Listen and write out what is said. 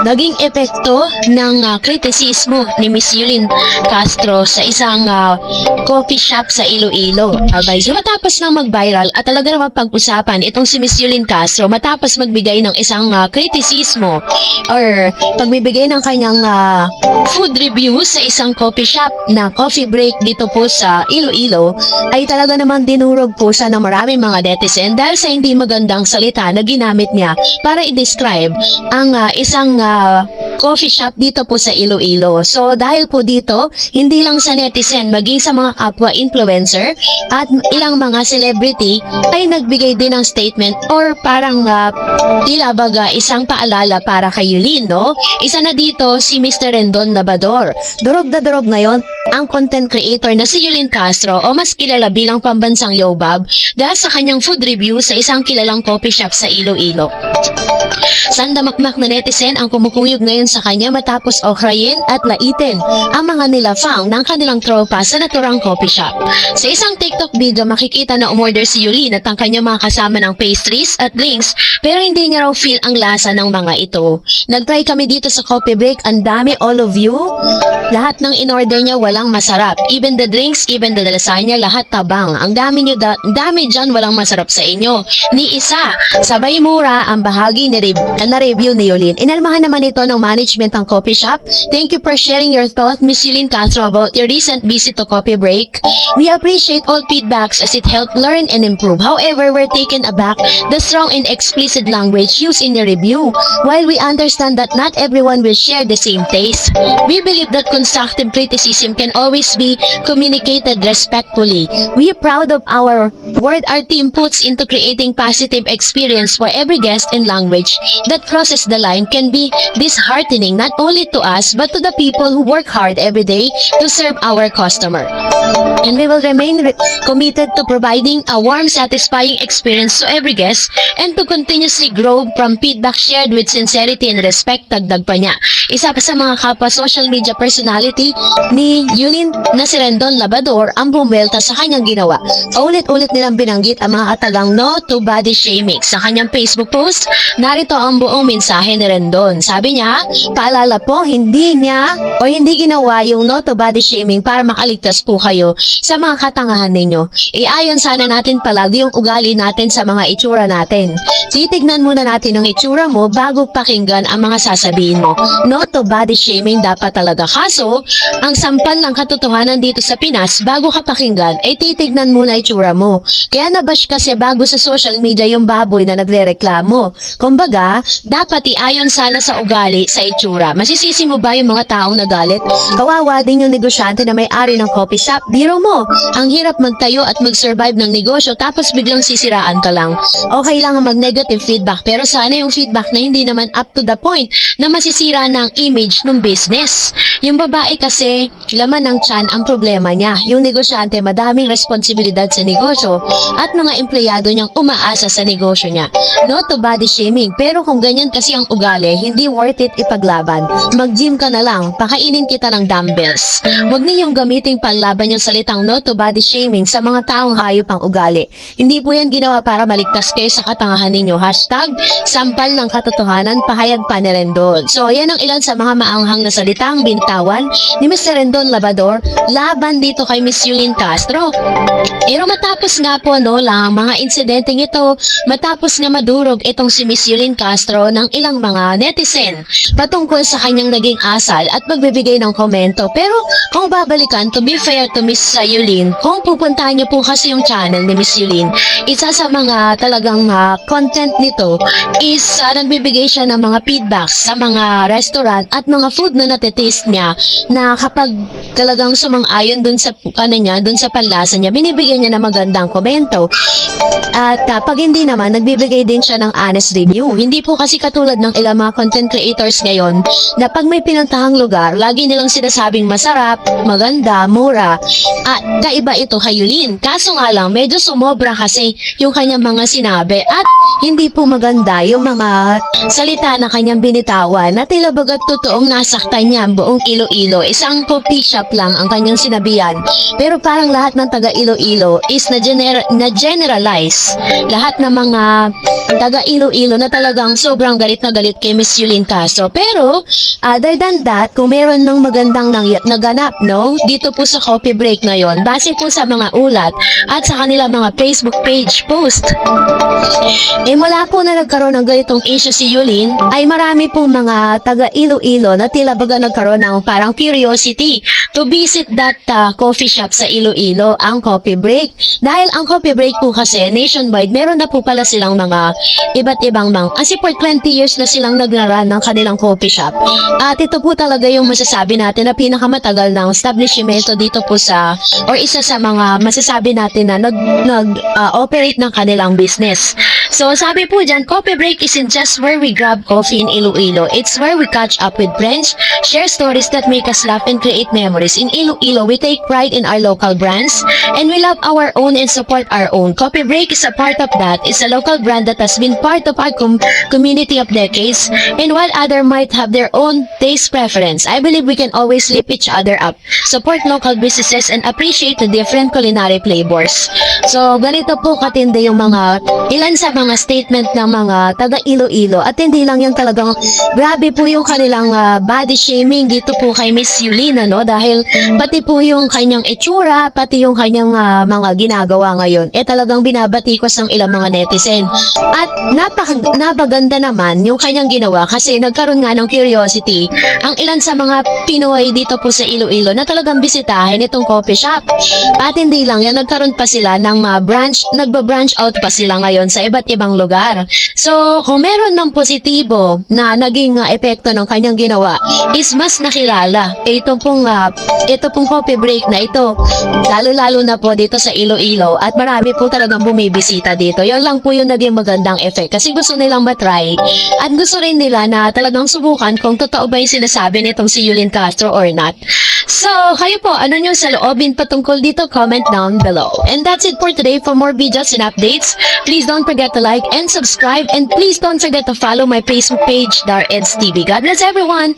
naging epekto ng kritisismo ni Miss Yulin Castro sa isang coffee shop sa Iloilo. Abay, so matapos nang mag-viral at talaga naman pag-usapan itong si Miss Yulin Castro matapos magbigay ng isang kritisismo or pagbibigay ng kanyang food review sa isang coffee shop na coffee break dito po sa Iloilo, ay talaga naman dinurog po siya ng maraming mga netizen dahil sa hindi magandang salita na ginamit niya para i-describe ang isang coffee shop dito po sa Iloilo. So dahil po dito, hindi lang sa netizen, maging sa mga kapwa influencer at ilang mga celebrity ay nagbigay din ng statement or parang tila baga isang paalala para kay Yulin, no? Isa na dito si Mr. Rendon Labrador. Durog na durog ngayon ang content creator na si Yulin Castro o mas kilala bilang pambansang Yobab dahil sa kanyang food review sa isang kilalang coffee shop sa Iloilo. Sandamakmak na netizen ang kumukuyog ngayon sa kanya matapos okrayin at laitin ang mga nilafang ng kanilang tropa sa naturang coffee shop. Sa isang TikTok video makikita na umorder si Yulin at ang kanyang mga kasama ng pastries at drinks pero hindi niya raw feel ang lasa ng mga ito. Nagtry kami dito sa coffee break, ang dami all of you. Lahat ng in-order niya walang masarap. Even the drinks, even the lasagna, lahat tabang. Ang dami dyan walang masarap sa inyo. Ni isa, sabay mura ang bahagi na review ni Yulin. Inalmahan naman ito ng management ng coffee shop. Thank you for sharing your thoughts, Miss Yulin Castro, about your recent visit to coffee break. We appreciate all feedbacks as it helped learn and improve. However, we're taken aback the strong and explicit language used in the review. While we understand that not everyone will share the same taste, we believe that constructive criticism can always be communicated respectfully. We are proud of our work our team puts into creating positive experience for every guest, and language that crosses the line can be disheartening not only to us but to the people who work hard every day to serve our customer. And we will remain committed to providing a warm, satisfying experience to every guest and to continuously grow from feedback shared with sincerity and respect. Dagdag pa niya. Isa pa sa mga kapwa social media personality ni Yulin na si Rendon Labrador ang bumwelta sa kanyang ginawa. Ulit-ulit nilang binanggit ang mga katagang no to body shaming. Sa kanyang Facebook post, narito ang buong mensahe ni Rendon. Sabi niya, paalala po, hindi ginawa yung no to body shaming para makaligtas po kayo sa mga katangahan ninyo. Iayon sana natin palagi yung ugali natin sa mga itsura natin. Titignan muna natin ang itsura mo bago pakinggan ang mga sasabihin mo. No to body shaming dapat talaga. Kaso, ang sampal ng katotohanan dito sa Pinas, bago ka pakinggan, ay titignan muna itsura mo. Kaya nabash kasi bago sa social media yung baboy na nagrereklamo. Kumbaga, dapat iayon sana sa ugali, sa itsura. Masisisi mo ba yung mga taong nagalit? Kawawa din yung negosyante na may-ari ng coffee shop. Biro mo, ang hirap magtayo at mag-survive ng negosyo tapos biglang sisiraan ka lang. Okay lang ang mag-negative feedback pero sana yung feedback na hindi naman up to the point na masisira ng image ng business. Yung babae kasi, laman ng tiyan ang problema niya. Yung negosyante, madaming responsibilidad sa negosyo at mga empleyado niyang umaasa sa negosyo niya. No to body shaming, pero kung ganyan kasi ang ugali, hindi worth it ipaglaban. Mag-gym ka na lang, pakainin kita ng dumbbells. Huwag ninyong gamiting panlaban yung salitang no to body shaming sa mga taong hayop ang ugali. Hindi po yan ginawa para maligtas kayo sa katangahan ninyo. Hashtag, sampal ng katotohanan, pahayag pa ni Rendon. So, yan ang ilan sa mga maanghang na salitang binitawan ni Mr. Rendon Labrador laban dito kay Miss Yulin Castro. Pero matapos nga po lang mga insidenteng ito, matapos nga madurog itong si Miss Yulin Castro ng ilang mga netizen patungkol sa kanyang naging asal at magbibigay ng komento. Pero kung babalikan, to be fair to Miss Yulin, kung pupuntahan niyo po kasi yung channel ni Miss Yulin, isa sa mga talagang content nito is nagbibigay siya ng mga feedbacks sa mga restaurant at mga food na natitaste niya na kapag talagang sumang-ayon dun sa dun sa panlasa niya, binibigyan niya ng magandang komento. At pag hindi naman, nagbibigay din siya ng honest review. Hindi po kasi katulad ng ilang mga content creators ngayon na pag may pinuntahang lugar, lagi nilang sinasabing masarap, maganda, mura. At kaiba ito kay Yulin. Kaso nga lang, medyo sumobra kasi yung kanyang mga sinabi at hindi po maganda yung mga salita na kanyang binitawan na tila bagat totoong nasaktan niya ang buong Iloilo. Isang coffee shop lang ang kanyang sinabihan. Pero parang lahat ng taga Iloilo is na-generalize. Lahat ng mga taga Iloilo na talagang sobrang galit na galit kay Miss Yulin Castro. Pero, other than that, kung meron ng magandang naganap, no? Dito po sa coffee break na yon, base po sa mga ulat at sa kanila mga Facebook page post. Mula po na nagkaroon ng ganitong issue si Yulin, ay marami pong mga taga Iloilo na tila baga nagkaroon ng parang curiosity to visit that coffee shop sa Iloilo, ang coffee break. Dahil ang coffee break po kasi nationwide, meron na po pala silang mga iba't ibang kasi for 20 years na silang nagraran ng kanilang coffee shop. At ito po talaga yung masasabi natin na pinakamatagal ng establishmento dito po sa, or isa sa mga masasabi natin na nag-operate ng kanilang business. So sabi po dyan, coffee break isn't just where we grab coffee in Iloilo. It's where we catch up with friends, share stories that make us laugh and create memories. In Iloilo, we take pride in our local brands and we love our own and support our own. Coffee break is a part of that. It's a local brand that has been part of our community of decades. And while others might have their own taste preference, I believe we can always lift each other up, support local businesses, and appreciate the different culinary flavors. So, ganito po katindi yung ilan sa mga statement ng mga taga Iloilo, at hindi lang yung talagang grabe po yung kanilang body shaming dito po kay Miss Yulin, no? Dahil pati po yung kanyang itsura, pati yung kanyang mga ginagawa ngayon, talagang binabatikos ng ilang mga netizen. At napaganda naman yung kanyang ginawa kasi nagkaroon nga ng curiosity ang ilan sa mga Pinoy dito po sa Iloilo na talagang bisitahin itong coffee shop. At hindi lang yan, nagkaroon pa sila ng nagba-branch out pa sila ngayon sa iba't ibang lugar. So, kung meron ng positibo na naging epekto ng kanyang ginawa, is mas nakilala ito pong coffee break na ito. Lalo-lalo na po dito sa Iloilo at marami po talagang bumibisita dito. Yun lang po yung naging magandang effect kasi gusto nilang matry at gusto rin nila na talagang subukan kung totoo ba yung sinasabi nitong si Yulin Castro or not. So, kayo po, ano nyo sa loobin patungkol dito? Comment down below. And that's it for today. For more videos and updates, please don't forget to like and subscribe, and please don't forget to follow my Facebook page, Dar Eds TV. God bless everyone!